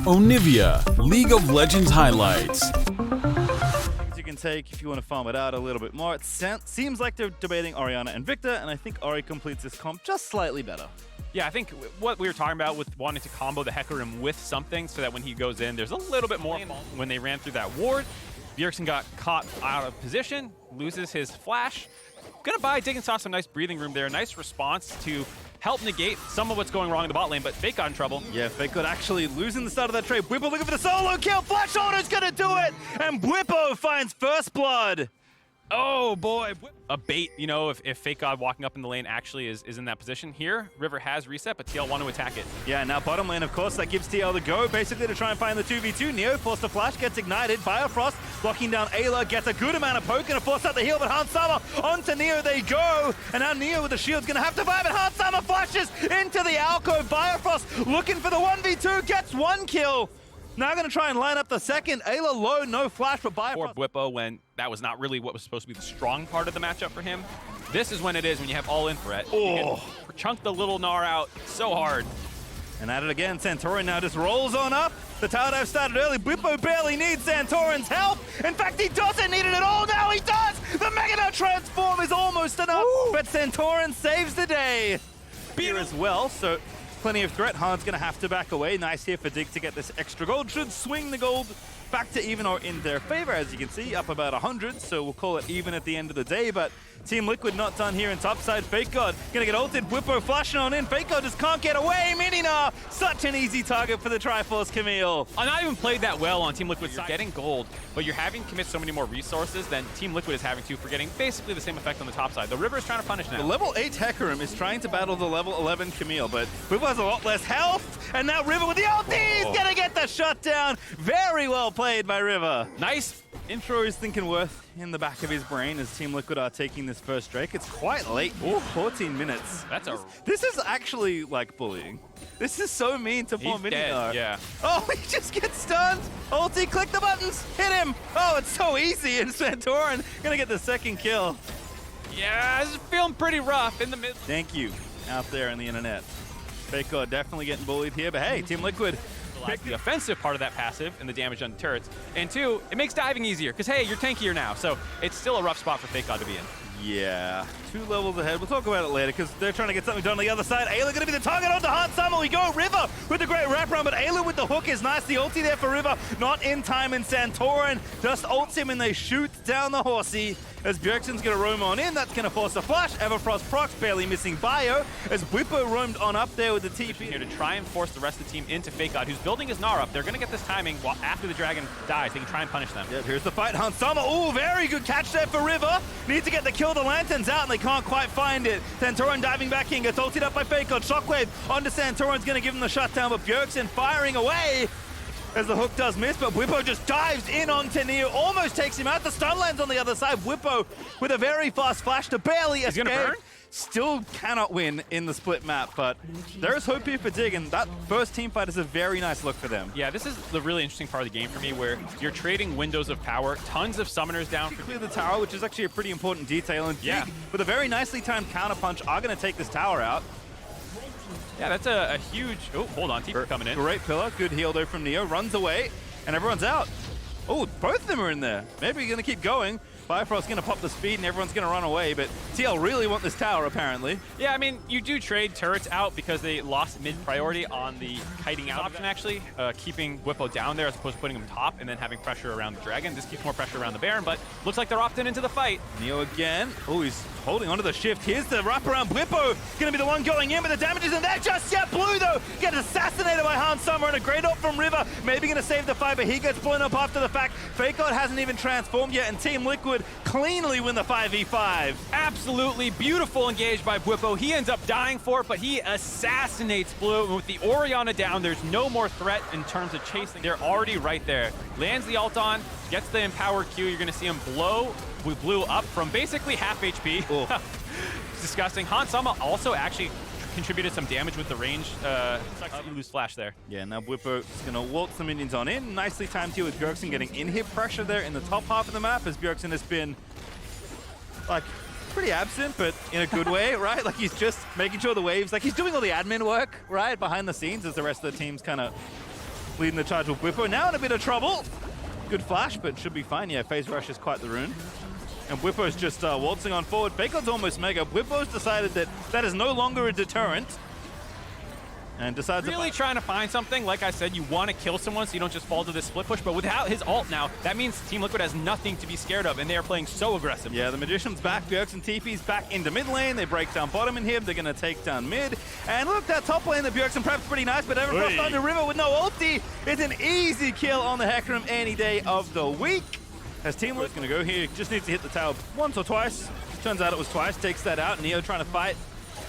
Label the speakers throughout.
Speaker 1: Onivia, League of Legends highlights.
Speaker 2: You can take if you want to farm it out a little bit more. It seems like they're debating Orianna and Victor, and I think Ori completes this comp just slightly better.
Speaker 3: Yeah, I think what we were talking about with wanting to combo the Hecarim with something so that when he goes in, there's a little bit more. When they ran through that ward, Bjergsen got caught out of position, loses his flash. Gonna buy Dig and Saw some nice breathing room there. Nice response to help negate some of what's going wrong in the bot lane, but Fake got in trouble.
Speaker 2: Yeah, Fake got actually losing the start of that trade. Bwipo looking for the solo kill. Flash Order's gonna do it, and Bwipo finds first blood.
Speaker 3: Oh boy, a bait, you know, if Fake God walking up in the lane actually is in that position. Here, River has reset, but TL want to attack it.
Speaker 2: Yeah, now bottom lane, of course, that gives TL the go, basically to try and find the 2v2. Neo forced the flash, gets ignited. Biofrost blocking down Ayla, gets a good amount of poke, gonna force out the heal, but Hans Sama onto Neo they go. And now Neo with the shield's gonna have to buy, but Hans Sama flashes into the alcove. Biofrost looking for the 1v2, gets one kill. Now gonna try and line up the second. Ayla low, no flash, but Biofrost.
Speaker 3: For Bwipo, when that was not really what was supposed to be the strong part of the matchup for him. This is when it is, when you have all in threat.
Speaker 2: Oh.
Speaker 3: Chunk the little Gnar out so hard.
Speaker 2: And at it again, Santorin now just rolls on up. The tower dive started early. Bwipo barely needs Santorin's help. In fact, he doesn't need it at all. Now he does! The Mega transform is almost enough, but Santorin saves the day here as well, so plenty of threat. Han's gonna have to back away. Nice here for Dig to get this extra gold. Should swing the gold back to even or in their favor, as you can see, up about 100, so we'll call it even at the end of the day, but Team Liquid not done here in topside. Fake God gonna get ulted. Bwipo flashing on in. Fake God just can't get away. Mininar, such an easy target for the Triforce Camille.
Speaker 3: I'm not even played that well on Team Liquid. You're getting gold, but you're having to commit so many more resources than Team Liquid is having to for getting basically the same effect on the top side. The River is trying to punish now.
Speaker 2: The level 8 Hecarim is trying to battle the level 11 Camille, but Bwipo has a lot less health, and now River with the ulti is gonna get the shutdown. Very well played by River.
Speaker 3: Nice.
Speaker 2: Intro is thinking worth in the back of his brain as Team Liquid are taking this first Drake. It's quite late. Ooh, 14 minutes. This is actually like bullying. This is so mean to poor Mininar.
Speaker 3: Yeah.
Speaker 2: Oh, he just gets stunned. Ulti, click the buttons, hit him. Oh, it's so easy. And Santorin gonna get the second kill.
Speaker 3: Yeah, this is feeling pretty rough in the mid.
Speaker 2: Thank you out there on the internet. Fake God definitely getting bullied here, but hey, Team Liquid.
Speaker 3: The offensive part of that passive and the damage on turrets. And two, it makes diving easier, because hey, you're tankier now, so it's still a rough spot for Fake God to be in.
Speaker 2: Yeah, 2 levels ahead. We'll talk about it later, because they're trying to get something done on the other side. Ayla going to be the target onto Hans Sama. We go River with the great wraparound, but Ayla with the hook is nice. The ulti there for River, not in time, and Santorin just ults him, and they shoot down the horsey. As Bjergsen's going to roam on in, that's going to force a flash. Everfrost procs, barely missing bio. As Bwipo roamed on up there with the TP.
Speaker 3: Here to try and force the rest of the team into Fake God, who's building his Gnar up. They're going to get this timing while after the dragon dies. They can try and punish them.
Speaker 2: Yep, here's the fight. Hans Sama, ooh, very good catch there for River. Need to get the kill. The Lantern's out, and they can't quite find it. Santorin diving back in, gets ulted up by Fake God. Shockwave onto Santorin's going to give him the shutdown, but Bjergsen firing away. As the hook does miss, but Bwipo just dives in onto Neo, almost takes him out. The stun lands on the other side. Bwipo with a very fast flash to barely escape.
Speaker 3: He's gonna burn?
Speaker 2: Still cannot win in the split map, but there is hope here for Dig, and that first team fight is a very nice look for them.
Speaker 3: Yeah, this is the really interesting part of the game for me, where you're trading windows of power, tons of summoners down.
Speaker 2: Clear the tower, which is actually a pretty important detail, and Dig, with a very nicely timed counterpunch, are going to take this tower out.
Speaker 3: Yeah, that's a huge... Oh, hold on. TP coming in.
Speaker 2: Great pillar. Good heal, though, from Neo. Runs away, and everyone's out. Oh, both of them are in there. Maybe you're going to keep going. Bifrost's going to pop the speed, and everyone's going to run away, but TL really want this tower, apparently.
Speaker 3: Yeah, I mean, you do trade turrets out because they lost mid-priority on the kiting out option, actually. Keeping Bwipo down there as opposed to putting him top and then having pressure around the dragon. This keeps more pressure around the Baron, but looks like they're opting into the fight.
Speaker 2: Neo again. Oh, he's holding onto the shift. Here's the wraparound. Bwipo going to be the one going in, but the damage isn't there just yet. Blue, though, gets assassinated by Hans Sama, and a great ult from River. Maybe going to save the fight, but he gets blown up after the fact. Fake God hasn't even transformed yet, and Team Liquid cleanly win the 5v5.
Speaker 3: Absolutely beautiful engage by Bwipo. He ends up dying for it, but he assassinates Blue. And with the Orianna down, there's no more threat in terms of chasing. They're already right there. Lands the ult on, gets the empower Q. You're going to see him blow Blue up from basically half HP. It's disgusting. Hans Sama also actually contributed some damage with the range. Lose flash there.
Speaker 2: Yeah, now Bwipo is going to waltz the minions on in. Nicely timed here with Bjergsen getting in-hit pressure there in the top half of the map, as Bjergsen has been, like, pretty absent, but in a good way, right? Like, he's just making sure the waves, like, he's doing all the admin work, right, behind the scenes as the rest of the team's kind of leading the charge with Bwipo. Now in a bit of trouble. Good flash, but should be fine. Yeah, phase rush is quite the rune. And Bwipo's just waltzing on forward. Fakeod's almost mega. Bwipo's decided that that is no longer a deterrent. And decides
Speaker 3: really trying to find something. Like I said, you want to kill someone so you don't just fall to this split push. But without his ult now, that means Team Liquid has nothing to be scared of, and they are playing so aggressive.
Speaker 2: Yeah, the Magician's back. Bjergsen and TP's back into mid lane. They break down bottom in here. They're going to take down mid. And look, that top lane, the Bjergsen prep's pretty nice, but Everfrost on the river with no ulti. It's an easy kill on the Hecarim any day of the week. As Team Liquid's going to go here, just needs to hit the tower once or twice. Turns out it was twice. Takes that out. Neo trying to fight.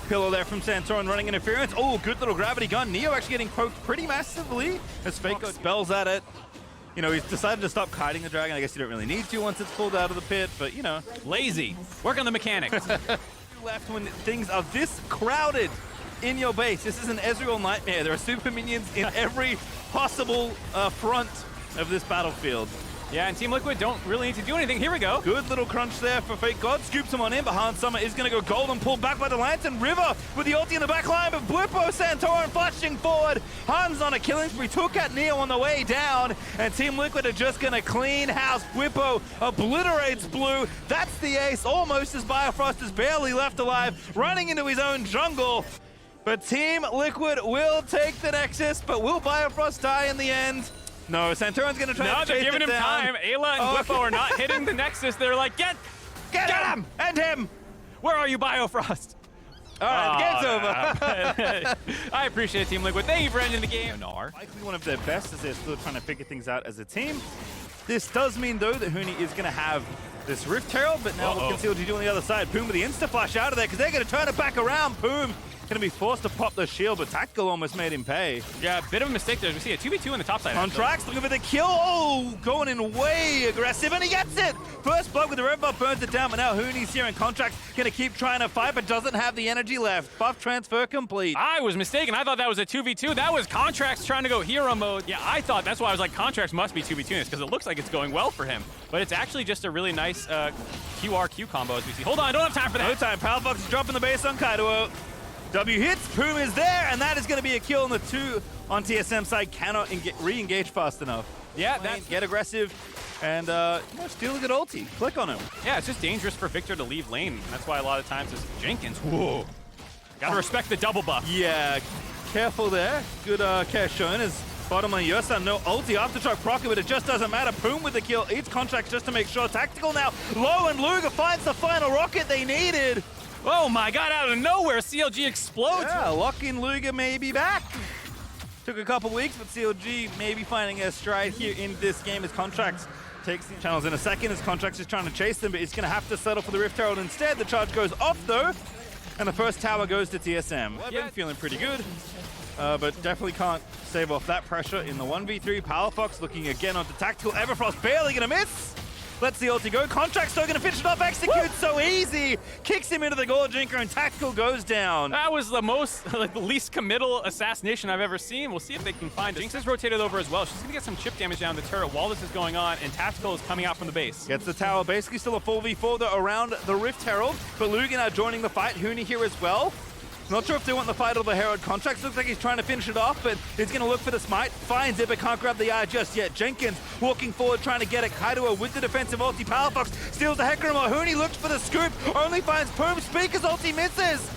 Speaker 2: Pillar there from Santorin running interference. Oh, good little gravity gun. Neo actually getting poked pretty massively as Fakeod spells at it. You know, he's decided to stop kiting the dragon. I guess you don't really need to once it's pulled out of the pit, but you know.
Speaker 3: Lazy. Work on the mechanics.
Speaker 2: Left when things are this crowded in your base. This is an Ezreal nightmare. There are super minions in every possible front of this battlefield.
Speaker 3: Yeah, and Team Liquid don't really need to do anything. Here we go.
Speaker 2: Good little crunch there for Fakeod. Scoops him on in, but Hans Summer is going to go golden, pulled back by the Lantern. River with the ulti in the back line, but Bwipo Santorin flashing forward. Hans on a killing spree, took out Neo on the way down, and Team Liquid are just going to clean house. Bwipo obliterates Blue. That's the ace, almost as Biofrost is barely left alive, running into his own jungle. But Team Liquid will take the Nexus, but will Biofrost die in the end? No, Santorin's going to try to chase it down.
Speaker 3: No, they're giving him time. Ayla and Bwipo are not hitting the Nexus. They're like, get him!
Speaker 2: And him!
Speaker 3: Where are you, Biofrost?
Speaker 2: All right, the game's over.
Speaker 3: I appreciate Team Liquid. Thank you for ending the game.
Speaker 2: Likely one of their best as they're still trying to figure things out as a team. This does mean, though, that Huni is going to have this Rift Herald, but now what can CLG do on the other side? Poom with the insta-flash out of there because they're going to turn it back around. Poom going to be forced to pop the shield, but Tactical almost made him pay.
Speaker 3: Yeah, a bit of a mistake there. We see a 2v2 in the top side.
Speaker 2: Contracts looking for the kill. Oh, going in way aggressive, and he gets it. First blood with the red buff burns it down, but now Huni's here, and Contracts going to keep trying to fight, but doesn't have the energy left. Buff transfer complete.
Speaker 3: I was mistaken. I thought that was a 2v2. That was Contracts trying to go hero mode. Yeah, I thought that's why I was like, Contracts must be 2v2 because it looks like it's going well for him. But it's actually just a really nice QRQ combo as we see. Hold on, I don't have time for that.
Speaker 2: No time. Palfox is dropping the base on Kaido. W hits, Poom is there, and that is going to be a kill, and the two on TSM side cannot re-engage fast enough.
Speaker 3: Yeah, that's...
Speaker 2: Get aggressive, and steal a good ulti. Click on him.
Speaker 3: Yeah, it's just dangerous for Victor to leave lane. That's why a lot of times it's Jenkins. Whoa. Gotta respect the double buff.
Speaker 2: Yeah, careful there. Good care shown as bottom lane Yosan, no ulti, aftershock proc, but it just doesn't matter. Poom with the kill, eats Contracts just to make sure. Tactical now, low, and Luger finds the final rocket they needed.
Speaker 3: Oh my god, out of nowhere, CLG explodes.
Speaker 2: Yeah, Lock-in Luger may be back. Took a couple weeks, but CLG may be finding a stride here in this game as Contracts takes the channels in a second as Contracts is trying to chase them, but he's going to have to settle for the Rift Herald instead. The charge goes off though, and the first tower goes to TSM. Yeah. Feeling pretty good, but definitely can't save off that pressure in the 1v3. Powerfox looking again onto Tactical. Everfrost barely going to miss. Lets the ulti go. Contract's still going to finish it off. Execute so easy. Kicks him into the Gold Jinker, and Tactical goes down.
Speaker 3: That was the most, like, the least committal assassination I've ever seen. We'll see if they can find it. Jinx is rotated over as well. She's going to get some chip damage down the turret while this is going on, and Tactical is coming out from the base.
Speaker 2: Gets the tower. Basically still a 4v4 though around the Rift Herald, but Luger now joining the fight. Huni here as well. Not sure if they want the fight or the Herald. Contracts looks like he's trying to finish it off, but he's going to look for the smite. Finds it, but can't grab the eye just yet. Jenkins walking forward, trying to get it. Kaido with the defensive ulti. Powerfox steals the Hecarim. Huni looks for the scoop, only finds Poom. Speaker's ulti misses.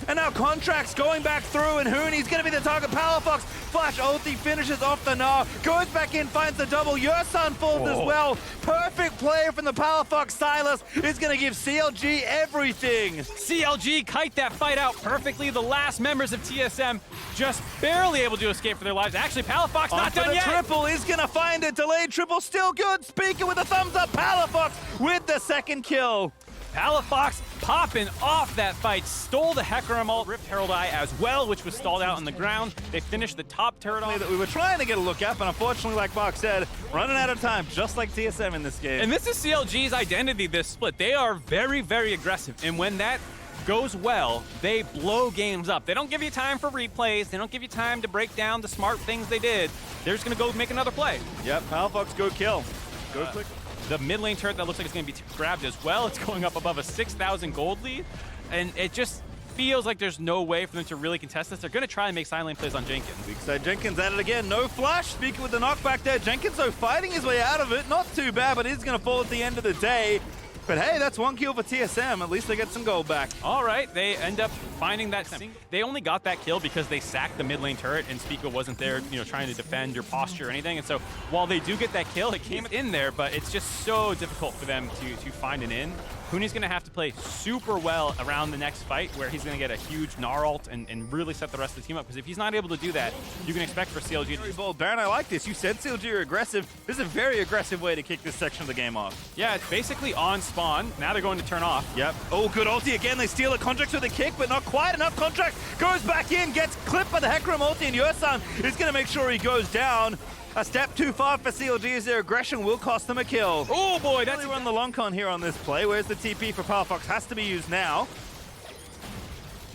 Speaker 2: And now Contracts going back through, and Huni's going to be the target. Powerfox flash ulti finishes off the Gnar, goes back in, finds the double. Yosan falls as well. Perfect play from the Powerfox. Silas is going to give CLG everything.
Speaker 3: CLG kite that fight out perfectly. The last members of TSM just barely able to escape for their lives. Actually, Powerfox not done yet.
Speaker 2: Triple is going to find it. Delayed triple still good. Speaker with a thumbs up. Powerfox with the second kill.
Speaker 3: Palafox popping off that fight, stole the Hecarim ult, Rift Herald Eye as well, which was stalled out on the ground. They finished the top turret on
Speaker 2: that we were trying to get a look at, but unfortunately, like Bach said, running out of time, just like TSM in this game.
Speaker 3: And this is CLG's identity, this split. They are very, very aggressive, and when that goes well, they blow games up. They don't give you time for replays. They don't give you time to break down the smart things they did. They're just going to go make another play.
Speaker 2: Yep, Palafox go kill. Go quick.
Speaker 3: The mid lane turret that looks like it's going to be grabbed as well. It's going up above a 6,000 gold lead. And it just, feels like there's no way for them to really contest this. They're going to try and make side lane plays on Jenkins.
Speaker 2: Weak side Jenkins at it again. No flash. Speaking with the knockback there. Jenkins, though, fighting his way out of it. Not too bad, but is going to fall at the end of the day. But hey, that's 1 kill for TSM. At least they get some gold back.
Speaker 3: All right, they end up finding that single. They only got that kill because they sacked the mid lane turret and Spica wasn't there, trying to defend your posture or anything. And so while they do get that kill, it came in there, but it's just so difficult for them to find an in. Huni's going to have to play super well around the next fight where he's going to get a huge Gnar ult and really set the rest of the team up. Because if he's not able to do that, you can expect for CLG to...
Speaker 2: Very bold. Baron, I like this. You said CLG are aggressive. This is a very aggressive way to kick this section of the game off.
Speaker 3: Yeah, it's basically on spawn. Now they're going to turn off.
Speaker 2: Yep. Oh, good ulti again. They steal a Contract with a kick, but not quite enough. Contract goes back in, gets clipped by the Hecarim ulti, and Yursan is going to make sure he goes down. A step too far for CLG as their aggression will cost them a kill.
Speaker 3: Oh boy, that's...
Speaker 2: Really run the long con here on this play. Where's the TP for Powerfox? Has to be used now.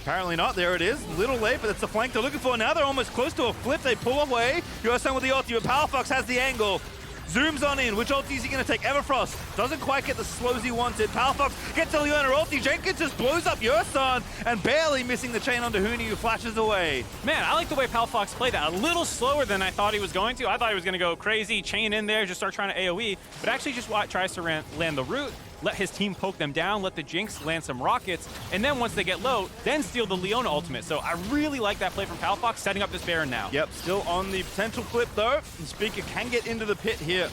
Speaker 2: Apparently not. There it is. Little late, but it's the flank they're looking for. Now they're almost close to a flip. They pull away. Yursan with the ulti, but Powerfox has the angle. Zooms on in. Which ulti is he going to take? Everfrost doesn't quite get the slows he wanted. Powerfox gets a Leona ulti. Jenkins just blows up Yursan and barely missing the chain onto Huni, who flashes away.
Speaker 3: Man, I like the way Powerfox played that. A little slower than I thought he was going to. I thought he was going to go crazy, chain in there, just start trying to AoE, but actually just tries to land the root, let his team poke them down, let the Jinx land some rockets, and then once they get low, then steal the Leona ultimate. So I really like that play from Powerfox, setting up this Baron now.
Speaker 2: Yep, still on the potential flip though. And Speaker can get into the pit here.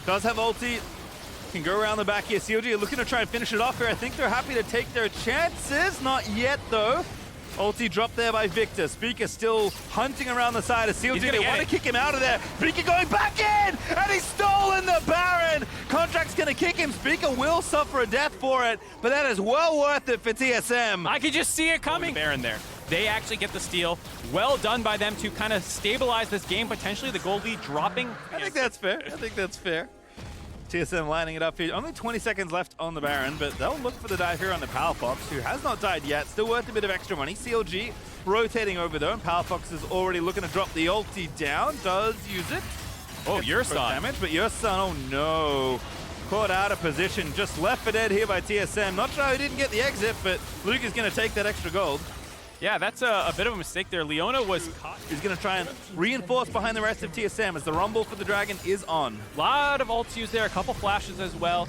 Speaker 2: Does have ulti. Can go around the back here. CLG are looking to try and finish it off here. I think they're happy to take their chances. Not yet though. Ulti dropped there by Victor. Speaker still hunting around the side of CLG. They want to kick him out of there. Speaker going back in! And he's stolen the Baron! Contract's going to kick him. Speaker will suffer a death for it, but that is well worth it for TSM.
Speaker 3: I could just see it coming. Baron there. They actually get the steal. Well done by them to kind of stabilize this game, potentially the gold lead dropping.
Speaker 2: I think that's fair. I think that's fair. TSM lining it up here. Only 20 seconds left on the Baron, but they'll look for the dive here on the Powerfox, who has not died yet. Still worth a bit of extra money. CLG rotating over though, and Powerfox is already looking to drop the ulti down. Does use it.
Speaker 3: Oh, Yursan.
Speaker 2: Damage, but Yursan, oh no. Caught out of position. Just left for dead here by TSM. Not sure how he didn't get the exit, but Luke is going to take that extra gold.
Speaker 3: Yeah, that's a bit of a mistake there. Leona was caught.
Speaker 2: He's going to try and reinforce behind the rest of TSM as the rumble for the Dragon is on.
Speaker 3: A lot of ults used there, a couple flashes as well.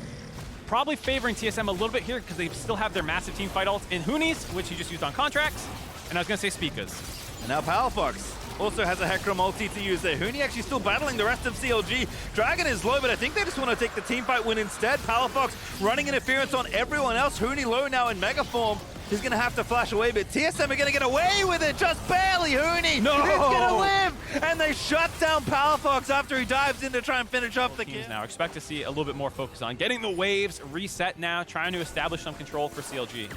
Speaker 3: Probably favoring TSM a little bit here because they still have their massive team fight ults in Huni's, which he just used on Contracts, and I was going to say Spica's.
Speaker 2: And now Powerfox also has a Hecarim ulti to use there. Huni actually still battling the rest of CLG. Dragon is low, but I think they just want to take the team fight win instead. Powerfox running interference on everyone else. Huni low now in Mega Form. He's going to have to flash away, but TSM are going to get away with it, just barely. Huni
Speaker 3: no!
Speaker 2: is going to live, and they shut down Powerfox after he dives in to try and finish off the kill.
Speaker 3: Now expect to see a little bit more focus on getting the waves reset now, trying to establish some control for CLG.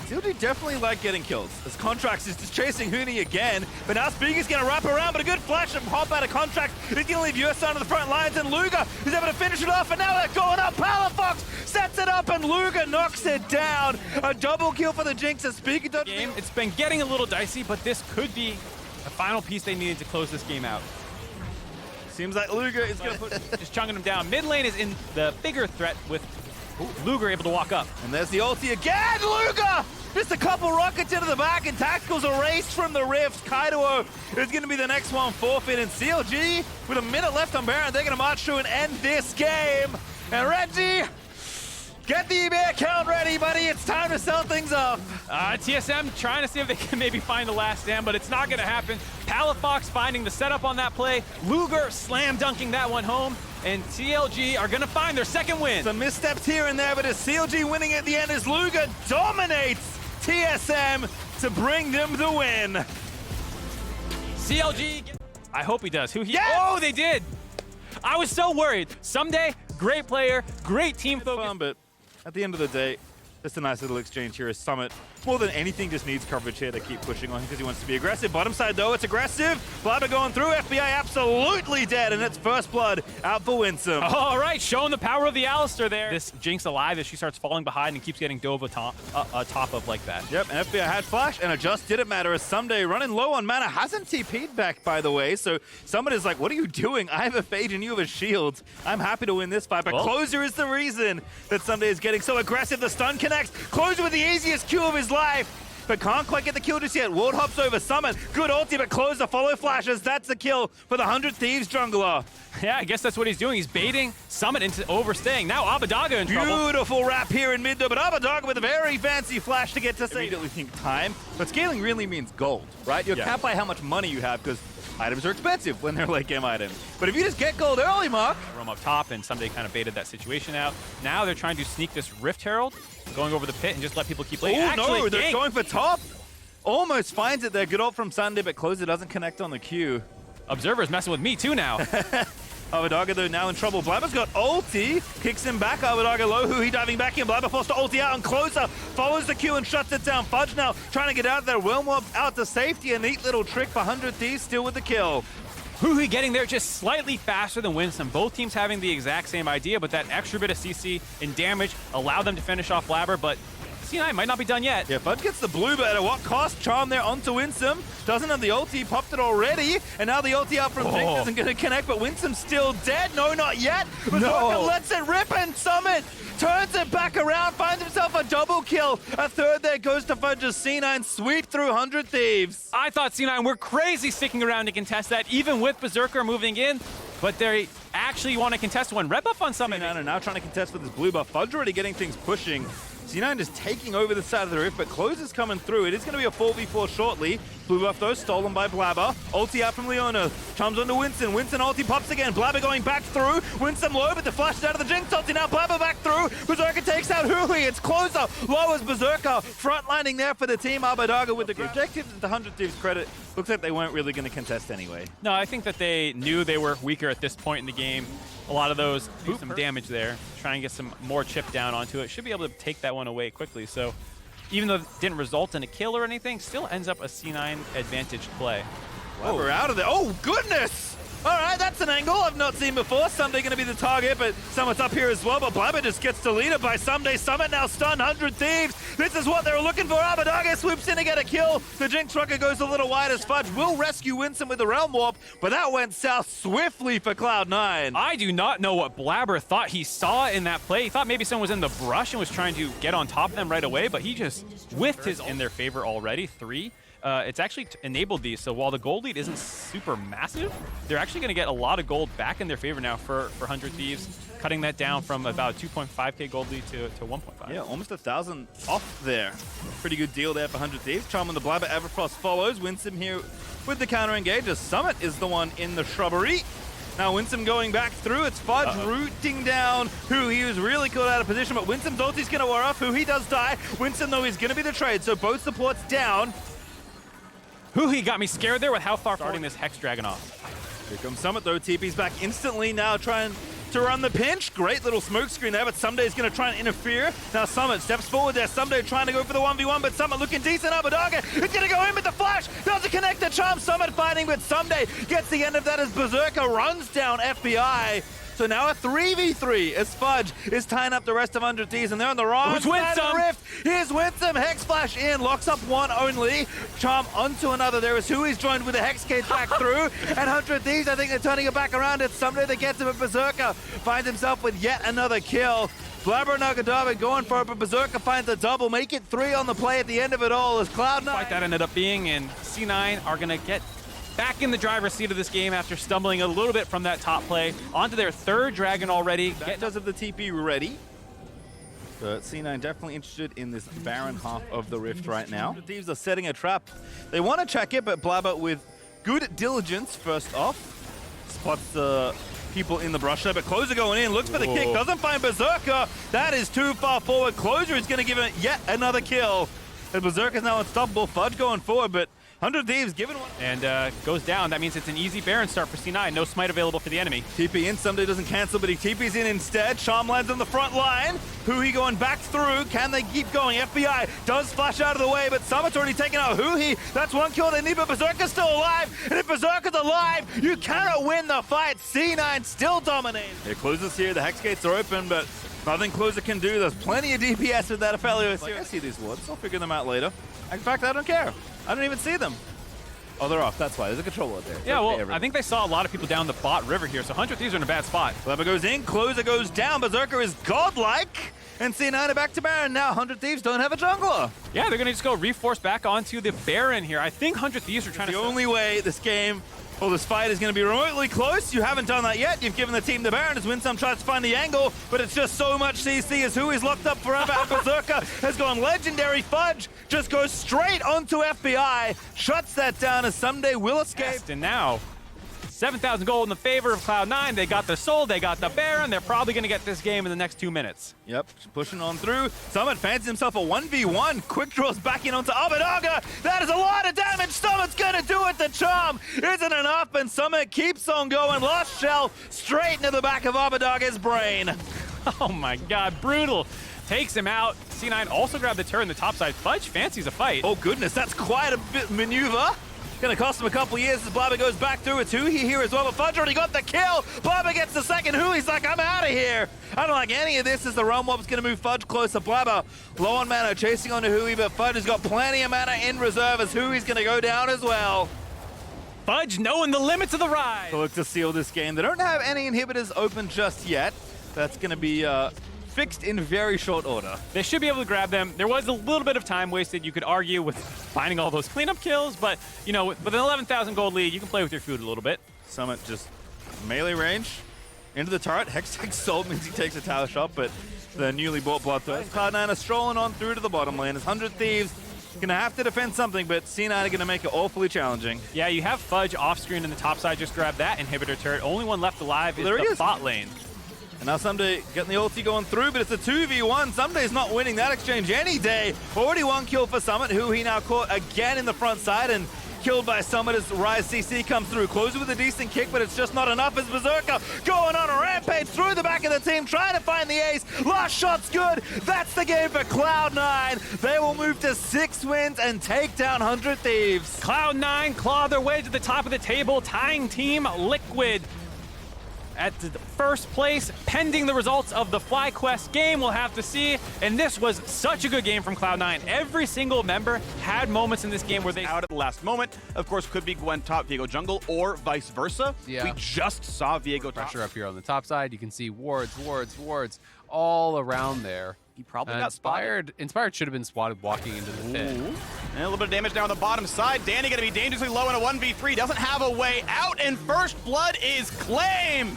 Speaker 2: CLG definitely like getting kills, as Contracts is just chasing Huni again, but now Speaker's going to wrap around, but a good flash and hop out of Contract. He's going to leave Yursan on the front lines, and Luger is able to finish it off, and now they're going up. Powerfox sets it up, and Luger knocks it down. A double kill for the Jinx as Speaker does.
Speaker 3: It's been getting a little dicey, but this could be the final piece they needed to close this game out.
Speaker 2: Seems like Luger is going to put...
Speaker 3: just chunking him down. Mid lane is in the bigger threat with Luger able to walk up.
Speaker 2: And there's the ulti again, Luger! Just a couple rockets into the back, and Tactical's erased from the rift. Kaido is going to be the next one forfeit, and CLG, with a minute left on Baron, they're going to march through and end this game. And Reggie, get the eBay account ready, buddy. It's time to sell things off.
Speaker 3: TSM trying to see if they can maybe find the last stand, but it's not going to happen. Powerfox finding the setup on that play. Luger slam dunking that one home. And CLG are going to find their second win.
Speaker 2: Some missteps here and there, but as CLG winning at the end as Luger dominates TSM to bring them the win.
Speaker 3: CLG, I hope he does.
Speaker 2: Yes!
Speaker 3: Oh, they did. I was so worried. Someday, great player, great team focus.
Speaker 2: Fun, but at the end of the day, just a nice little exchange here as Summit, more than anything, just needs coverage here to keep pushing on because he wants to be aggressive. Bottom side, though, it's aggressive. Blabber going through. FBI absolutely dead, and it's first blood out for Winsome.
Speaker 3: All right, showing the power of the Alistar there. This Jinx alive as she starts falling behind and keeps getting dove top of like that.
Speaker 2: Yep, and FBI had flash, and it just didn't matter as Someday running low on mana hasn't TP'd back, by the way. So Summit is like, what are you doing? I have a Phage and you have a shield. I'm happy to win this fight, but Closer is the reason that Someday is getting so aggressive. The stun connects. Closer with the easiest Q of his life. but can't quite get the kill just yet. Ward hops over Summit. Good ulti, but Closer follow flashes. That's the kill for the 100 Thieves jungler.
Speaker 3: Yeah, I guess that's what he's doing. He's baiting Summit into overstaying. Now Abadaga in trouble.
Speaker 2: Beautiful wrap here in mid though, but Abadaga with a very fancy flash to get to save. Immediately think time, but scaling really means gold, right? You're capped by how much money you have because items are expensive when they're late game items. But if you just get gold early, Mark.
Speaker 3: Roam up top, and Someday kind of baited that situation out. Now they're trying to sneak this Rift Herald, going over the pit and just let people keep playing.
Speaker 2: Oh no, they're going for top. Almost finds it there. Good ult from Sunday, but Closer doesn't connect on the Q.
Speaker 3: Observer's messing with me too now.
Speaker 2: Abadaga though now in trouble. Blabber's got ulti, kicks him back. Abadaga low, Huhi diving back in. Blabber forced to ulti out and Closer follows the Q and shuts it down. Fudge now trying to get out of there. Wilmore out to safety. A neat little trick for 100 Thieves still with the kill.
Speaker 3: Huhi getting there just slightly faster than Winston. Both teams having the exact same idea, but that extra bit of CC and damage allowed them to finish off Blabber, but C9 might not be done yet.
Speaker 2: Yeah, Fudge gets the blue, but at what cost? Charm there onto Winsome. Doesn't have the ulti, popped it already, and now the ulti out from Zink isn't going to connect, but Winsome's still dead. No, not yet. Berserker lets it rip, and Summit turns it back around, finds himself a double kill. A third there goes to Fudge's C9 sweep through 100 Thieves.
Speaker 3: I thought C9 were crazy sticking around to contest that, even with Berserker moving in, but they actually want to contest one. Red buff on Summit.
Speaker 2: C9 are now trying to contest with his blue buff. Fudge already getting things pushing. C9 just taking over the side of the rift, but Closer's coming through. It is going to be a 4v4 shortly. Blue buff though, stolen by Blabber. Ulti out from Leona. Charms onto Winston. Winston ulti pops again. Blabber going back through. Winston low, but the flash is out of the Jinx ulti. Now Blabber back through. Berserker takes out Huhi. It's Closer. Lowers Berserker. Frontlining there for the team. Abadaga with the objectives. The 100 Thieves credit. Looks like they weren't really going to contest anyway.
Speaker 3: No, I think that they knew they were weaker at this point in the game. A lot of those do some damage there. Try and get some more chip down onto it. Should be able to take that one away quickly. So even though it didn't result in a kill or anything, still ends up a C9 advantage play.
Speaker 2: Wow, we're out of there. Oh, goodness! All right, that's an angle I've not seen before. Someday going to be the target, but Summit's up here as well. But Blabber just gets deleted by Someday. Summit now stunned. 100 Thieves. This is what they were looking for. Abadaga swoops in to get a kill. The Jinx Rocket goes a little wide as Fudge will rescue Winston with the Realm Warp, but that went south swiftly for Cloud9.
Speaker 3: I do not know what Blabber thought he saw in that play. He thought maybe someone was in the brush and was trying to get on top of them right away, but he just whiffed his in their favor already. 3. It's actually enabled these, so while the gold lead isn't super massive, they're actually going to get a lot of gold back in their favor now for 100 Thieves, cutting that down from about 2.5k gold lead to 1.5.
Speaker 2: Yeah, almost 1,000 off there. Pretty good deal there for 100 Thieves. Charm on the Blabber, Everfrost follows. Winsome here with the counter engage. As Summit is the one in the shrubbery. Now Winsome going back through. It's Fudge rooting down Huhi, who's really caught out of position, but Winsome's ulti's going to wear off. Huhi does die. Winsome, though, is going to be the trade, so both supports down.
Speaker 3: Huhi got me scared there with how far starting this Hex Dragon off.
Speaker 2: Here comes Summit though, TP's back instantly now trying to run the pinch. Great little smoke screen there, but Someday's going to try and interfere. Now Summit steps forward there. Someday trying to go for the 1v1, but Summit looking decent. Abadaga is going to go in with the flash. Doesn't connect the charm. Summit fighting, but Someday gets the end of that as Berserker runs down FBI. So now a 3v3 as Fudge is tying up the rest of 100 Thieves, and they're on the wrong side of the rift. Here's Winsome, Hex Flash in, locks up one only. Charm onto another. There is Hui's joined with the Hex Cage back through, and 100 Thieves, I think they're turning it back around. It's Someday that gets him, but Berserker finds himself with yet another kill. Blabber and Nagadava going for it, but Berserker finds a double, make it 3 on the play at the end of it all as Cloud9.
Speaker 3: Fight that ended up being, and C9 are going to get back in the driver's seat of this game after stumbling a little bit from that top play. Onto their 3rd dragon already.
Speaker 2: That does have the TP ready. But C9 definitely interested in this barren half of the rift right now. The Thieves are setting a trap. They want to check it, but Blabber with good diligence first off. Spots the people in the brush there, but Closer going in, looks for the kick, doesn't find Berserker. That is too far forward. Closer is going to give it yet another kill. And Berserker's now unstoppable. Fudge going forward, but 100 Thieves giving one.
Speaker 3: And goes down. That means it's an easy Baron start for C9. No smite available for the enemy.
Speaker 2: TP in. Someday doesn't cancel, but he TP's in instead. Charm lands on the front line. Huhi going back through. Can they keep going? FBI does flash out of the way, but Summit's already taken out Huhi. That's one kill they need, but Berserker's still alive. And if Berserker's alive, you cannot win the fight. C9 still dominating. It closes here. The Hex Gates are open, but nothing Closer can do. There's plenty of DPS with that Aphelios. Like, I see these wards. I'll figure them out later. In fact, I don't care. I don't even see them. Oh, they're off. That's why. There's a control ward there.
Speaker 3: Yeah, well, I think they saw a lot of people down the bot river here, so 100 Thieves are in a bad spot.
Speaker 2: Blabber goes in. Closer goes down. Berserker is godlike. And C9 are back to Baron now. 100 Thieves don't have a jungler.
Speaker 3: Yeah, they're going to just go reforce back onto the Baron here. I think 100 Thieves are trying
Speaker 2: The
Speaker 3: to...
Speaker 2: only way this game, or this fight, is going to be remotely close. You haven't done that yet. You've given the team the Baron as Winsome tries to find the angle, but it's just so much CC as Hui's locked up forever. And Berserker has gone legendary. Fudge just goes straight onto FBI, shuts that down as Someday will escape.
Speaker 3: And now, 7,000 gold in the favor of Cloud9. They got the Soul, they got the Baron. They're probably going to get this game in the next 2 minutes.
Speaker 2: Yep, pushing on through. Summit fancies himself a 1v1. Quick draws back in onto Abadaga. That is a lot of damage. Summit's going to do it. The charm isn't enough, and Summit keeps on going. Lost Shell straight into the back of Abadaga's brain.
Speaker 3: Oh my god, brutal. Takes him out. C9 also grabbed the turret in the top side. Fudge fancies a fight.
Speaker 2: Oh goodness, that's quite a bit maneuver. Gonna cost him a couple of years as Blabber goes back through. It's Hui here as well, but Fudge already got the kill. Blabber gets the second. Hui's like, I'm out of here. I don't like any of this as the Realm Wob's gonna move Fudge closer. Blabber low on mana, chasing onto Hui, but Fudge has got plenty of mana in reserve as Hui's gonna go down as well.
Speaker 3: Fudge knowing the limits of the ride.
Speaker 2: To look to seal this game. They don't have any inhibitors open just yet. That's gonna be fixed in very short order.
Speaker 3: They should be able to grab them. There was a little bit of time wasted, you could argue, with finding all those cleanup kills, but, you know, with an 11,000 gold lead, you can play with your food a little bit.
Speaker 2: Summit just melee range into the turret. Hextech Soul means he takes a tower shot, but the newly bought Bloodthirst. Cloud9 are strolling on through to the bottom lane. As 100 Thieves gonna have to defend something, but C9 are gonna make it awfully challenging.
Speaker 3: Yeah, you have Fudge off screen in the top side. Just grab that inhibitor turret. Only one left alive is the bot lane.
Speaker 2: And now Someday getting the ulti going through, but it's a 2v1. Someday's not winning that exchange any day. Already one kill for Summit, who he now caught again in the front side and killed by Summit as Rise CC comes through. Closes with a decent kick, but it's just not enough as Berserker going on a rampage through the back of the team, trying to find the ace. Last shot's good. That's the game for Cloud9. They will move to 6 wins and take down 100 Thieves.
Speaker 3: Cloud9 claw their way to the top of the table, tying Team Liquid at the first place, pending the results of the FlyQuest game. We'll have to see. And this was such a good game from Cloud9. Every single member had moments in this game where they
Speaker 4: out at the last moment. Of course, could be Gwen top, Viego jungle, or vice versa.
Speaker 5: Yeah.
Speaker 4: We just saw Viego top.
Speaker 5: Pressure up here on the top side. You can see wards all around there.
Speaker 4: He probably got spotted.
Speaker 5: Inspired should have been spotted walking into the pit.
Speaker 4: And a little bit of damage down on the bottom side. Danny gonna be dangerously low in a 1v3. Doesn't have a way out, and first blood is claimed.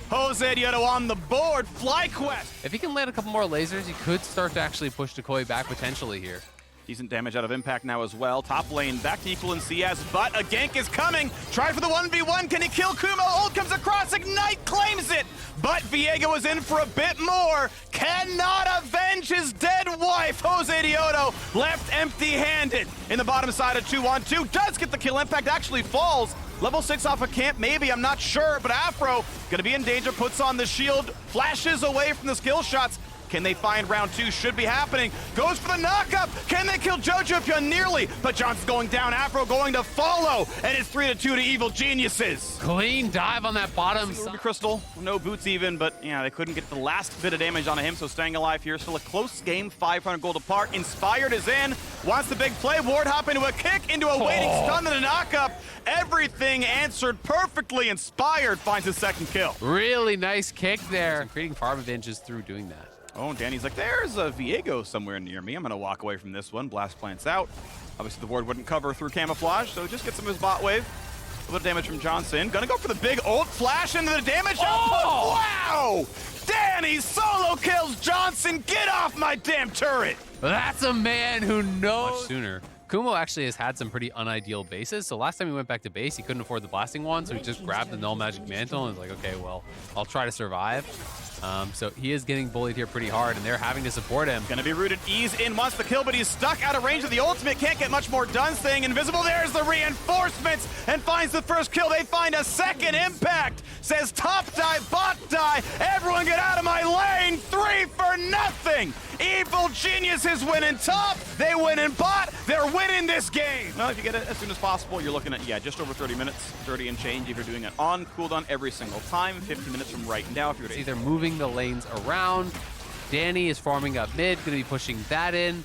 Speaker 4: Jose Dioto on the board. FlyQuest.
Speaker 5: If he can land a couple more lasers, he could start to actually push Decoy back potentially here.
Speaker 4: Decent damage out of Impact now as well. Top lane back to equal in CS, but a gank is coming. Try for the 1v1. Can he kill Kumo? Ult comes across. Ignite claims it. But Viego is in for a bit more. Cannot avenge his dead wife. Jose Dioto left empty-handed in the bottom side of 2-on-2. Does get the kill. Impact actually falls. Level 6 off of camp, maybe, I'm not sure, but Afro gonna be in danger, puts on the shield, flashes away from the skill shots. Can they find round 2? Should be happening. Goes for the knockup. Can they kill Jojo? Nearly, but Johnson's going down. Afro going to follow, and it's 3-2 to Evil Geniuses.
Speaker 5: Clean dive on that bottom
Speaker 4: Ruby
Speaker 5: side.
Speaker 4: Crystal, no boots even, but yeah, they couldn't get the last bit of damage on him, so staying alive here. Still a close game, 500 gold apart. Inspired is in, wants the big play. Ward hop into a kick, into a waiting stun, and a knockup. Everything answered perfectly. Inspired finds his second kill.
Speaker 5: Really nice kick there. Creating farm advantages through doing that.
Speaker 4: Oh, Danny's like, there's a Viego somewhere near me. I'm going to walk away from this one. Blast plants out. Obviously, the ward wouldn't cover through camouflage, so just get some of his bot wave. A little damage from Johnson. Gonna go for the big ult. Flash into the damage output. Wow! Danny solo kills Johnson. Get off my damn turret!
Speaker 5: That's a man who knows. Much sooner. Kumo actually has had some pretty unideal bases, so last time he went back to base, he couldn't afford the blasting wand, so he just grabbed the null magic mantle and was like, okay, well, I'll try to survive. So he is getting bullied here pretty hard, and they're having to support him.
Speaker 4: Gonna be rooted. Ease in, wants the kill, but he's stuck out of range of the ultimate. Can't get much more done. Staying invisible. There's the reinforcements and finds the first kill. They find a second. Impact says top die, bot die. Everyone get out of my lane. 3-0. Evil Geniuses win in top. They win in bot. They're winning this game. Well, if you get it as soon as possible, you're looking at, yeah, just over 30 minutes, 30 and change if you're doing it on cooldown every single time. 15 minutes from right now if you're
Speaker 5: See, they're moving the lanes around. Danny is farming up mid, going to be pushing that in.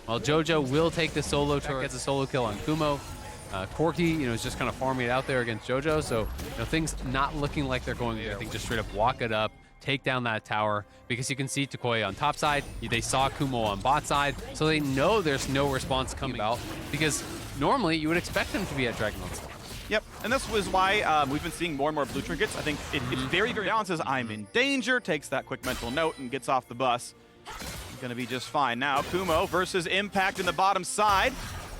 Speaker 5: While Jojo will take the solo turret, gets a solo kill on Kumo. Corki, is just kind of farming it out there against Jojo. So, things not looking like they're going there. I think just straight up walk it up, take down that tower, because you can see Takoya on top side, they saw Kumo on bot side, so they know there's no response coming out, because normally you would expect them to be at Dragonlance.
Speaker 4: Yep, and this was why we've been seeing more and more blue trinkets. I think it's very, very balanced. I'm in danger, takes that quick mental note and gets off the bus. Gonna be just fine. Now, Kumo versus Impact in the bottom side.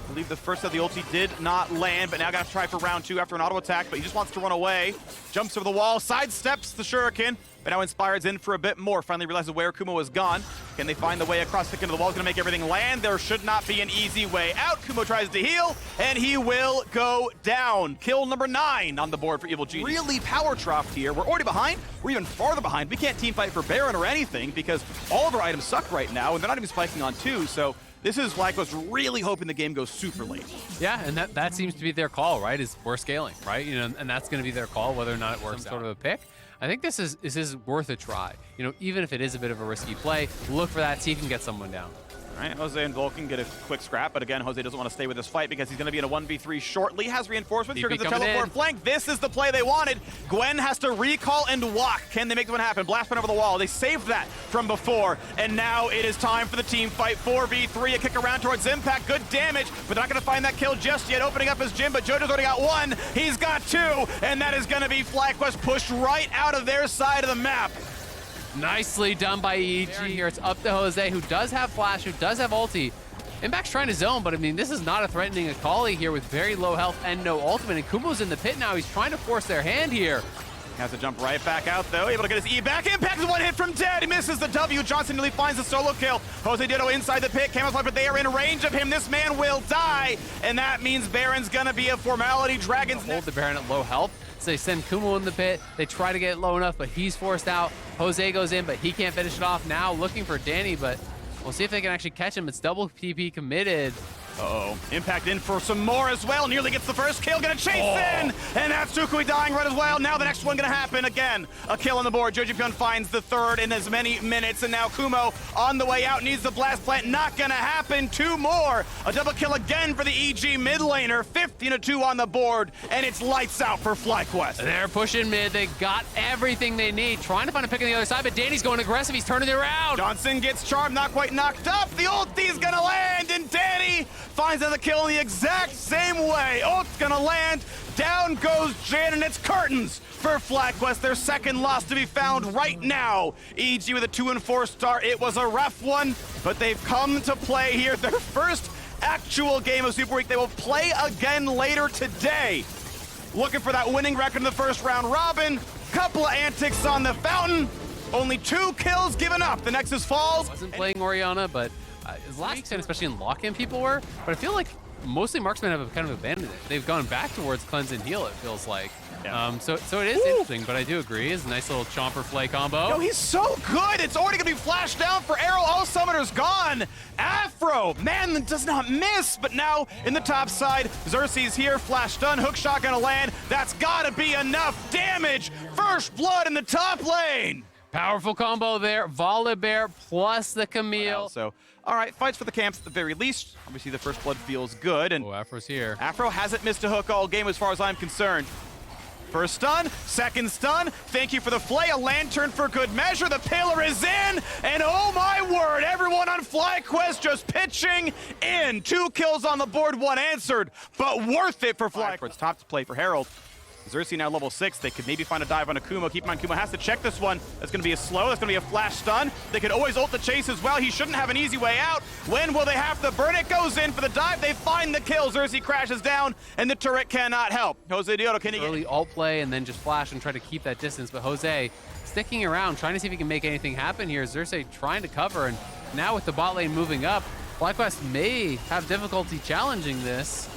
Speaker 4: I believe the first of the ulti did not land, but now got to try for round 2 after an auto attack, but he just wants to run away. Jumps over the wall, sidesteps the Shuriken, but now Inspired's in for a bit more. Finally realizes where Kumo is gone. Can they find the way across the into the wall? Is going to make everything land. There should not be an easy way out. Kumo tries to heal, and he will go down. Kill number 9 on the board for Evil Genius. Really power troughed here. We're already behind. We're even farther behind. We can't team fight for Baron or anything because all of our items suck right now, and they're not even spiking on 2, so this is Flyco's really hoping the game goes super late.
Speaker 5: Yeah, and that seems to be their call, right? Is we're scaling, right? You know, and that's going to be their call, whether or not it works. Some sort of a pick. I think this is worth a try. You know, even if it is a bit of a risky play, look for that, see if you can get someone down.
Speaker 4: All right, Jose and Vulcan get a quick scrap, but again, Jose doesn't want to stay with this fight because he's going to be in a 1v3 shortly. Has reinforcements. Here comes the teleport flank. This is the play they wanted. Gwen has to recall and walk. Can they make this one happen? Blast went over the wall. They saved that from before, and now it is time for the team fight. 4v3, a kick around towards Impact. Good damage, but they're not going to find that kill just yet. Opening up his gym, but JoJo's already got 1. He's got 2, and that is going to be FlyQuest pushed right out of their side of the map.
Speaker 5: Nicely done by EG here. It's up to Jose, who does have flash, who does have ulti. Impact's trying to zone, but I mean, this is not a threatening Akali here with very low health and no ultimate. And Kumo's in the pit now. He's trying to force their hand here.
Speaker 4: Has to jump right back out, though. Able to get his E back. Impact is 1 hit from dead. He misses the W. Johnson nearly finds the solo kill. Jose Ditto inside the pit. Camouflage, but they are in range of him. This man will die. And that means Baron's going to be a formality. Dragons
Speaker 5: hold the Baron at low health. So they send Kumo in the pit. They try to get it low enough, but he's forced out. Jose goes in, but he can't finish it off. Now looking for Danny, but we'll see if they can actually catch him. It's double PP committed.
Speaker 4: Uh-oh. Impact in for some more as well. Nearly gets the first kill. Gonna chase in. And that's Tsukui dying right as well. Now the next one gonna happen again. A kill on the board. Joji finds the 3rd in as many minutes. And now Kumo on the way out needs the blast plant. Not gonna happen. 2 more. A double kill again for the EG mid laner. 15-2 on the board. And it's lights out for FlyQuest.
Speaker 5: They're pushing mid. They got everything they need. Trying to find a pick on the other side, but Danny's going aggressive. He's turning it around.
Speaker 4: Johnson gets charmed. Not quite knocked up. The ulti's gonna land. And Danny finds another kill in the exact same way. Ult's gonna land. Down goes Jan, and it's curtains for FlyQuest. Their 2nd loss to be found right now. EG with a 2 and 4 start. It was a rough one, but they've come to play here. Their first actual game of Super Week. They will play again later today. Looking for that winning record in the first round robin. Couple of antics on the fountain. Only 2 kills given up. The Nexus falls.
Speaker 5: Wasn't playing Orianna, but his last weekend, especially in lock-in, people were. But I feel like mostly marksmen have kind of abandoned it. They've gone back towards cleanse and heal, it feels like. Yeah. So it is interesting, but I do agree. It's a nice little chomper flay combo.
Speaker 4: Yo, he's so good. It's already going to be flashed down for Arrow. All summoners gone. Afro, man, does not miss. But now in the top side, Xerxes here. Flash done. Hook shot going to land. That's got to be enough damage. First blood in the top lane.
Speaker 5: Powerful combo there. Volibear plus the Camille.
Speaker 4: So, all right, fights for the camps at the very least. Obviously, the first blood feels good. And
Speaker 5: Afro's here.
Speaker 4: Afro hasn't missed a hook all game as far as I'm concerned. First stun, 2nd stun. Thank you for the flay. A lantern for good measure. The pillar is in. And oh my word, everyone on FlyQuest just pitching in. 2 kills on the board, 1 answered. But worth it for FlyQuest. Top to play for Herald. Xerxes now level 6. They could maybe find a dive on Akumo. Keep in mind, Kumo has to check this one. That's going to be a slow. That's going to be a flash stun. They could always ult the chase as well. He shouldn't have an easy way out. When will they have to burn? It goes in for the dive. They find the kill. Xerxes crashes down, and the turret cannot help. Jose Dioto, can he get
Speaker 5: early ult play and then just flash and try to keep that distance? But Jose sticking around, trying to see if he can make anything happen here. Xerxes trying to cover, and now with the bot lane moving up, FlyQuest may have difficulty challenging this.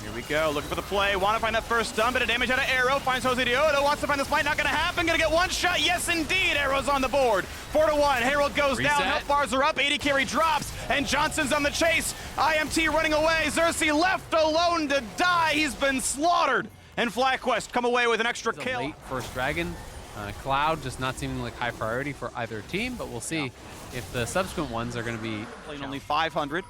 Speaker 4: Here we go, looking for the play. Want to find that first stun, but a damage out of Arrow. Finds Jose Dioto, wants to find this fight. Not going to happen. Going to get 1 shot. Yes, indeed. Arrow's on the board. 4-1. Herald goes down. Health bars are up. 80 carry drops. And Johnson's on the chase. IMT running away. Xerxes left alone to die. He's been slaughtered. And FlyQuest come away with an extra kill.
Speaker 5: Late first dragon. Cloud just not seeming like high priority for either team, but we'll see if the subsequent ones are going to be
Speaker 4: playing only 500.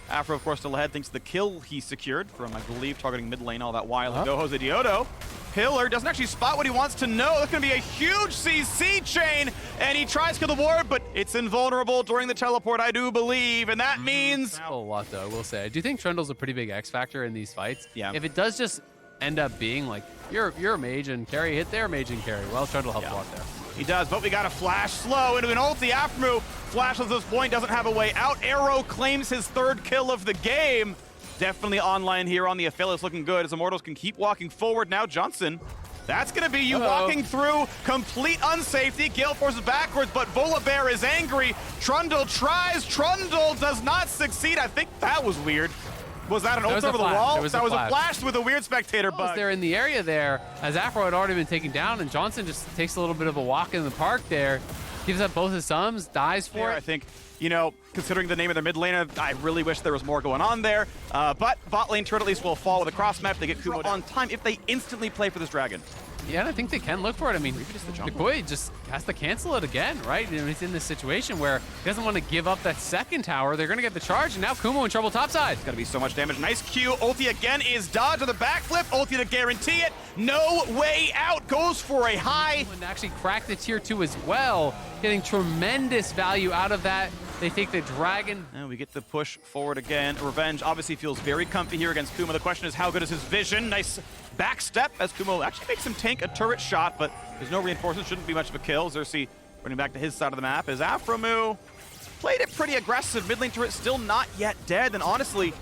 Speaker 4: Afro, of course, still ahead, thanks to the kill he secured from, I believe, targeting mid lane all that while ago. Jose Dioto pillar, doesn't actually spot what he wants to know. That's gonna be a huge CC chain, and he tries to kill the ward, but it's invulnerable during the teleport, I do believe, and that means...
Speaker 5: A lot, though, I will say. I do think Trundle's a pretty big X factor in these fights.
Speaker 4: Yeah.
Speaker 5: If it does just end up being like, you're a mage and carry, hit their mage and carry, well, Trundle helps a lot there.
Speaker 4: He does, but we got a flash slow into an ulti after Flash at this point doesn't have a way out. Arrow claims his 3rd kill of the game. Definitely online here on the affiliates, looking good as Immortals can keep walking forward. Now Johnson, that's going to be you walking through complete unsafety. Gale forces backwards, but Volibear is angry. Trundle tries. Trundle does not succeed. I think that was weird. Was that an ult over the wall? That was a flash with a weird spectator bug.
Speaker 5: They're in the area there, as Afro had already been taken down, and Johnson just takes a little bit of a walk in the park there. Gives up both his thumbs, dies for it.
Speaker 4: I think, you know, considering the name of their mid laner, I really wish there was more going on there. But bot lane turret at least will fall with a cross map. They get Kumo on time if they instantly play for this dragon.
Speaker 5: Yeah, and I think they can look for it. I mean, Nikoi just has to cancel it again, right? You know, he's in this situation where he doesn't want to give up that 2nd tower. They're going to get the charge, and now Kumo in trouble topside.
Speaker 4: It's going to be so much damage. Nice Q. Ulti again is dodge on the backflip. Ulti to guarantee it. No way out. Goes for a high.
Speaker 5: And actually cracked the tier 2 as well, getting tremendous value out of that. They take the dragon.
Speaker 4: And we get the push forward again. Revenge obviously feels very comfy here against Kumo. The question is, how good is his vision? Nice back step as Kumo actually makes him tank a turret shot, but there's no reinforcements. Shouldn't be much of a kill. Xerxes running back to his side of the map as Afromu played it pretty aggressive. Mid lane turret still not yet dead. And honestly,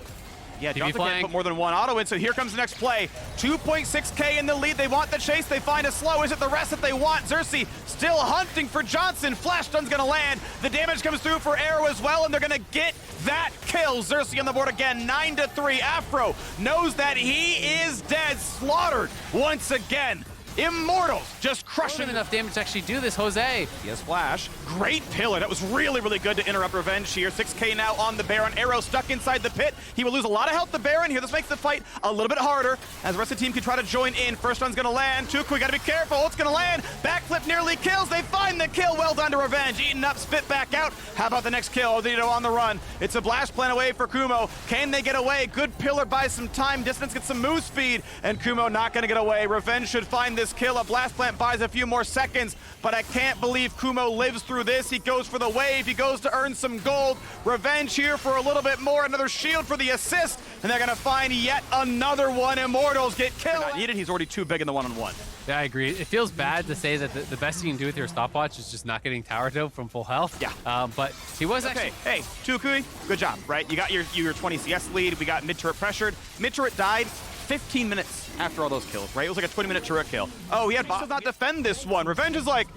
Speaker 4: yeah, Johnson can't put more than one auto in, so here comes the next play. 2.6k in the lead. They want the chase. They find a slow. Is it the rest that they want? Xerxes still hunting for Johnson. Flash stun's going to land. The damage comes through for Arrow as well, and they're going to get that kill. Xerxes on the board again, 9-3. Afro knows that he is dead. Slaughtered once again. Immortals just crushing
Speaker 5: enough damage to actually do this, Jose.
Speaker 4: He has flash. Great pillar. That was really, really good to interrupt Revenge here. 6k now on the Baron. Arrow stuck inside the pit. He will lose a lot of health to Baron here. This makes the fight a little bit harder as the rest of the team can try to join in. First one's going to land. Tuku, got to be careful. Ult's going to land. Backflip nearly kills. They find the kill. Well done to Revenge. Eaten up, spit back out. How about the next kill? Odino on the run. It's a blast plan away for Kumo. Can they get away? Good pillar buys some time. Distance gets some move speed. And Kumo not going to get away. Revenge should find this kill. A blast plant buys a few more seconds, but I can't believe Kumo lives through this. He goes for the wave. He goes to earn some gold. Revenge here for a little bit more. Another shield for the assist, and they're going to find yet another one. Immortals get killed. Not needed. He's already too big in the one-on-one.
Speaker 5: Yeah, I agree. It feels bad to say that the best you can do with your stopwatch is just not getting tower dope from full health.
Speaker 4: Yeah.
Speaker 5: But he was actually...
Speaker 4: Hey, Tukui, good job, right? You got your 20 CS lead. We got mid-turret pressured. Mid-turret died 15 minutes after all those kills, right? It was like a 20-minute turret kill. Oh, he had does not defend this one. Revenge is like,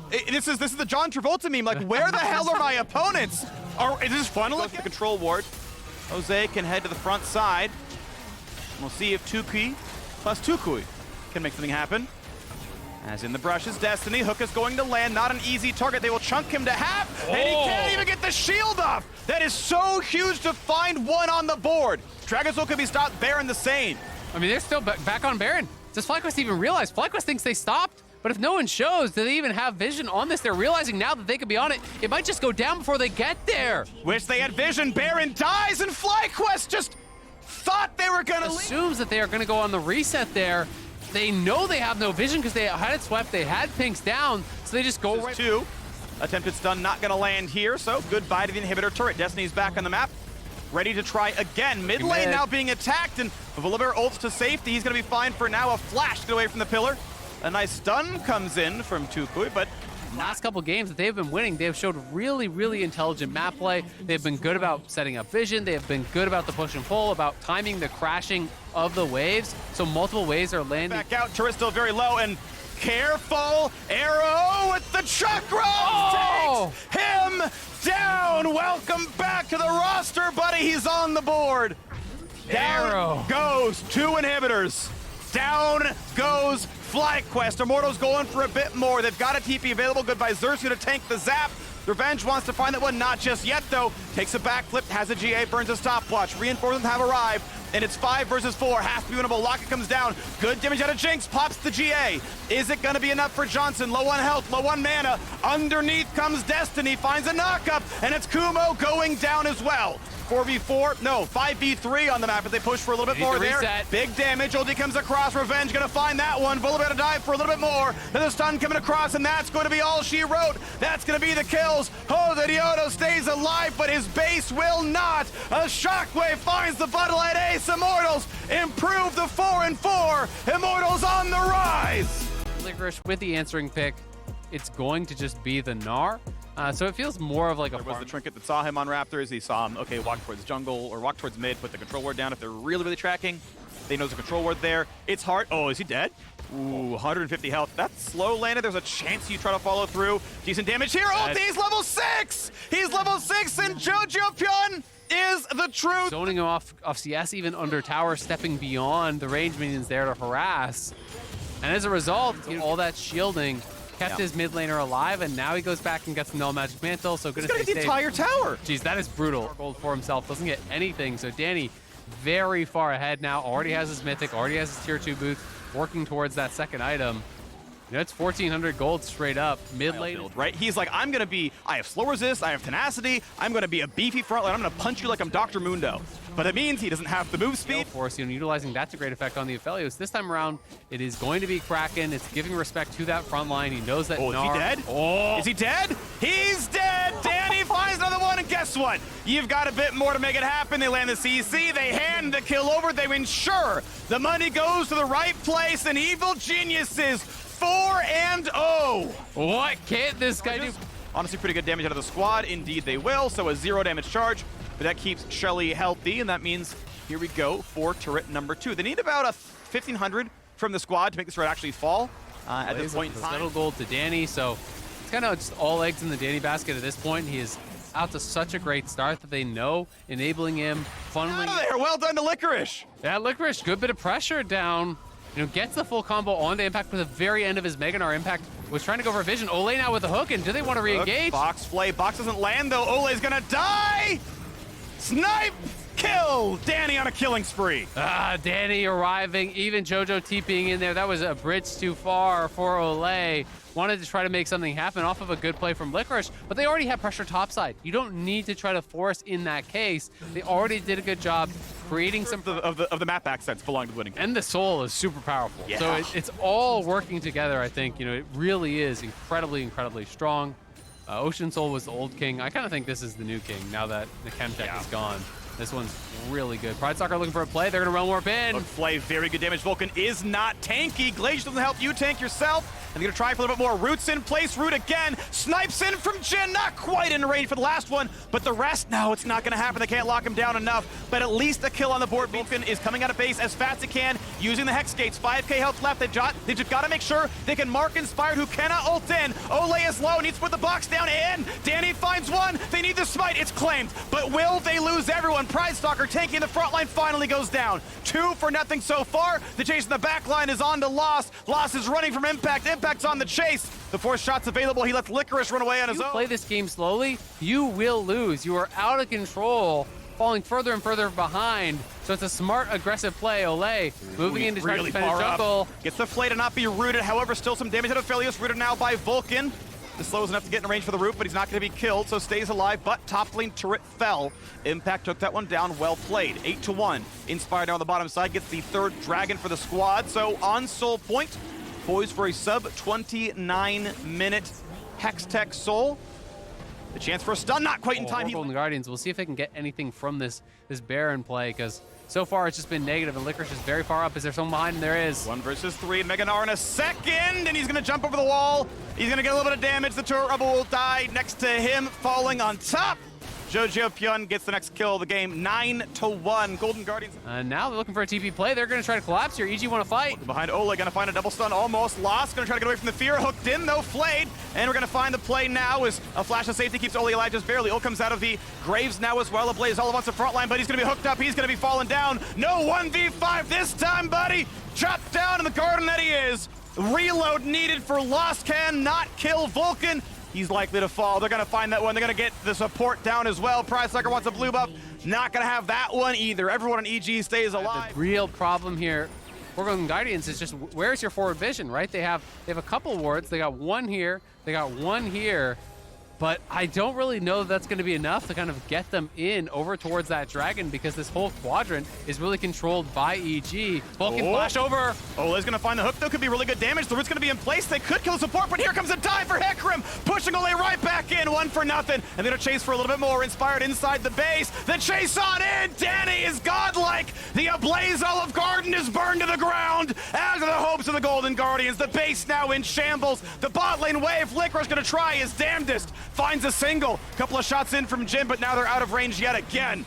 Speaker 4: this is the John Travolta meme. Like, where the hell are my opponents? Is this fun? Look at the control ward. Jose can head to the front side. We'll see if Tukui plus Tukui can make something happen. As in the brush is Destiny. Hook is going to land. Not an easy target. They will chunk him to half, and he can't even get the shield off. That is so huge to find one on the board. Dragon's Soul could be stopped. Baron the same.
Speaker 5: I mean, they're still back on Baron. Does FlyQuest even realize? FlyQuest thinks they stopped, but if no one shows, do they even have vision on this? They're realizing now that they could be on it. It might just go down before they get there.
Speaker 4: Wish they had vision. Baron dies, and FlyQuest just thought they were gonna
Speaker 5: assumes that they are gonna go on the reset there. They know they have no vision because they had it swept, they had pinks down, so they just go right.
Speaker 4: Two. Attempted stun not gonna land here, so goodbye to the inhibitor turret. Destiny's back on the map. Ready to try again. Mid lane now being attacked, and Volibear ults to safety. He's going to be fine for now. A flash to get away from the pillar. A nice stun comes in from Tukui, but
Speaker 5: last couple games that they've been winning, they've showed really, really intelligent map play. They've been good about setting up vision. They have been good about the push and pull, about timing the crashing of the waves. So multiple waves are landing.
Speaker 4: Back out, turret still very low, and careful, Arrow with the chakra takes him down. Welcome back to the roster, buddy. He's on the board. Down goes two inhibitors. Down goes FlyQuest. Immortals going for a bit more. They've got a TP available. Goodbye Xerxes to tank the zap. Revenge wants to find that one. Not just yet, though. Takes a backflip, has a GA, burns a stopwatch. Reinforcements have arrived, and it's 5 versus 4. Has to be winnable. Locket comes down. Good damage out of Jinx. Pops the GA. Is it going to be enough for Johnson? Low on health, low on mana. Underneath comes Destiny. Finds a knockup, and it's Kumo going down as well. 4v4, no, 5v3 on the map, but they push for a little bit more there.
Speaker 5: Reset.
Speaker 4: Big damage, Oldie comes across, Revenge gonna find that one. Volo better dive for a little bit more. There's a stun coming across, and that's going to be all she wrote. That's gonna be the kills. Jose Diodo stays alive, but his base will not. A shockwave finds the bottle at Ace. Immortals improve the 4-4. Immortals on the rise.
Speaker 5: Licorice with the answering pick. It's going to just be the Gnar. So it feels more of like a
Speaker 4: There was the trinket that saw him on Raptors. He saw him, okay, walk towards jungle or walk towards mid, put the control ward down. If they're really, really tracking, they know there's a control ward there. It's hard. Oh, is he dead? Ooh, 150 health. That's slow landed. There's a chance you try to follow through. Decent damage here. Oh, he's level 6! He's level 6, and Jojo Pyun is the truth.
Speaker 5: Zoning him off CS, even under tower, stepping beyond the range minions there to harass. And as a result, all that shielding kept his mid laner alive, and now he goes back and gets the Null Magic Mantle, so gonna
Speaker 4: get the entire tower.
Speaker 5: Jeez, that is brutal. Gold for himself, doesn't get anything, so Danny very far ahead now, already has his Mythic, already has his tier 2 boots, working towards that second item. You know, it's 1,400 gold straight up, mid lane.
Speaker 4: Right? He's like, I have slow resist, I have tenacity, I'm gonna be a beefy frontline, I'm gonna punch you like I'm Dr. Mundo. But it means he doesn't have the move speed.
Speaker 5: Force, you know, utilizing that to great effect on the Aphelios. This time around, it is going to be Kraken. It's giving respect to that front line. He knows that.
Speaker 4: Oh, is he dead?
Speaker 5: Oh,
Speaker 4: is he dead? He's dead. Danny finds another one, and guess what? You've got a bit more to make it happen. They land the CC. They hand the kill over. They ensure the money goes to the right place. And Evil Geniuses 4-0.
Speaker 5: What can't this guy do?
Speaker 4: Honestly, pretty good damage out of the squad. Indeed, they will. So a 0 damage charge. But that keeps Shelly healthy, and that means here we go for turret number 2. They need about a 1,500 from the squad to make this turret actually fall at this point in time.
Speaker 5: Settle gold to Danny, so it's kind of just all eggs in the Danny basket at this point. He is out to such a great start that they know, enabling him, funneling.
Speaker 4: Out of there, well done to Licorice.
Speaker 5: Yeah, Licorice, good bit of pressure down. You know, gets the full combo onto Impact with the very end of his Mega Gnar. Impact was trying to go for Vision. Ole now with the hook, and do they want to re-engage?
Speaker 4: Box Flay, Box doesn't land though. Ole's gonna die. Snipe! Kill! Danny on a killing spree.
Speaker 5: Danny arriving, even Jojo TPing in there. That was a bridge too far for Ole. Wanted to try to make something happen off of a good play from Licorice, but they already have pressure topside. You don't need to try to force in that case. They already did a good job creating some
Speaker 4: of the map accents belong to winning.
Speaker 5: And the soul is super powerful.
Speaker 4: Yeah.
Speaker 5: So it's all working together, I think. You know, it really is incredibly, incredibly strong. Ocean Soul was the old king. I kind of think this is the new king now that the Chemtech is gone. This one's really good. Pride Stalker looking for a play. They're going to run warp in.
Speaker 4: Flay, very good damage. Vulcan is not tanky. Glacier doesn't help you tank yourself. And they're going to try for a little bit more. Roots in place. Root again. Snipes in from Jin. Not quite in range for the last one. But the rest, no, it's not going to happen. They can't lock him down enough. But at least a kill on the board. Vulcan is coming out of base as fast as he can, using the Hex Gates. 5k health left. They just got to make sure they can mark Inspired, who cannot ult in. Ole is low. Needs to put the box down in. Danny finds one. They need the smite. It's claimed. But will they lose everyone? Pride Stalker tanking the front line finally goes down. 2-0 so far. The chase in the back line is on to Lost. Lost is running from Impact. Impact's on the chase. The 4 shots available. He lets Licorice run away on his own.
Speaker 5: Play this game slowly, you will lose. You are out of control, falling further and further behind. So it's a smart, aggressive play. Ole moving in to try to defend his jungle.
Speaker 4: Gets the Flay to not be rooted. However, still some damage out of Aphelios. Rooted now by Vulcan. This slow is enough to get in range for the root, but he's not going to be killed, so stays alive. But top lane turret fell. Impact took that one down. Well played. 8-1. Inspired down on the bottom side. Gets the 3rd dragon for the squad. So on Soul Point, poised for a sub 29-minute Hextech Soul. The chance for a stun, not quite in time.
Speaker 5: Golden Guardians, we'll see if they can get anything from this Baron play, because so far it's just been negative, and Licorice is very far up. Is there someone behind him? There is.
Speaker 4: 1 versus 3. Mega Gnar in a second, and he's going to jump over the wall. He's going to get a little bit of damage. The turret rebel will die next to him, falling on top. Jojo Pyun gets the next kill of the game, 9-1. Golden Guardians.
Speaker 5: Now they're looking for a TP play. They're going to try to collapse here. EG want to fight.
Speaker 4: Behind Ole, going to find a double stun, almost lost. Going to try to get away from the fear. Hooked in, though, flayed. And we're going to find the play now as a flash of safety keeps Ole alive just barely. Ole comes out of the graves now as well. Ablaze all wants the front line, but he's going to be hooked up. He's going to be falling down. No 1v5 this time, buddy. Chopped down in the garden that he is. Reload needed for Lost. Can not kill Vulcan. He's likely to fall. They're going to find that one. They're going to get the support down as well. Pride Sucker wants a blue buff. Not going to have that one either. Everyone on EG stays alive.
Speaker 5: The real problem here for Golden Guardians is just where's your forward vision, right? They have a couple wards. They got one here. They got one here. but I don't really know that that's going to be enough to kind of get them in over towards that dragon, because this whole quadrant is really controlled by EG. Vulcan flash over.
Speaker 4: Ole's gonna find the hook though, could be really good damage. The root's gonna be in place. They could kill the support, but here comes a dive for Hecarim, pushing Ole right back in, 1 for nothing. And they're gonna chase for a little bit more. Inspired inside the base. The chase on in. Danny is godlike. The Ablaze Olive Garden is burned to the ground. As are the hopes of the Golden Guardians. The base now in shambles. The bot lane wave. Licorice gonna try his damnedest. Finds a single. Couple of shots in from Jin, but now they're out of range yet again.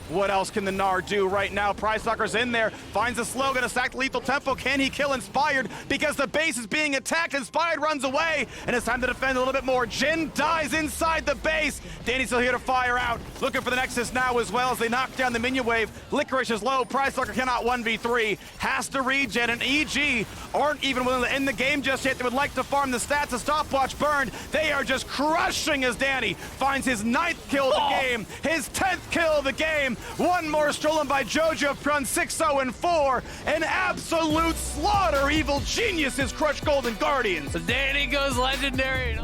Speaker 4: What else can the Gnar do right now? Prize Stalker's in there, finds a slow, gonna stack lethal tempo. Can he kill Inspired? Because the base is being attacked. Inspired runs away, and it's time to defend a little bit more. Jin dies inside the base. Danny's still here to fire out. Looking for the Nexus now as well as they knock down the minion wave. Licorice is low. Prize Stalker cannot 1v3. Has to regen, and EG aren't even willing to end the game just yet. They would like to farm the stats. A stopwatch burned. They are just crushing as Danny finds his 9th kill of the game, his 10th kill of the game. One more stolen by Jojo, run 6-0-4. An absolute slaughter. Evil geniuses crush Golden Guardians.
Speaker 5: Danny goes legendary.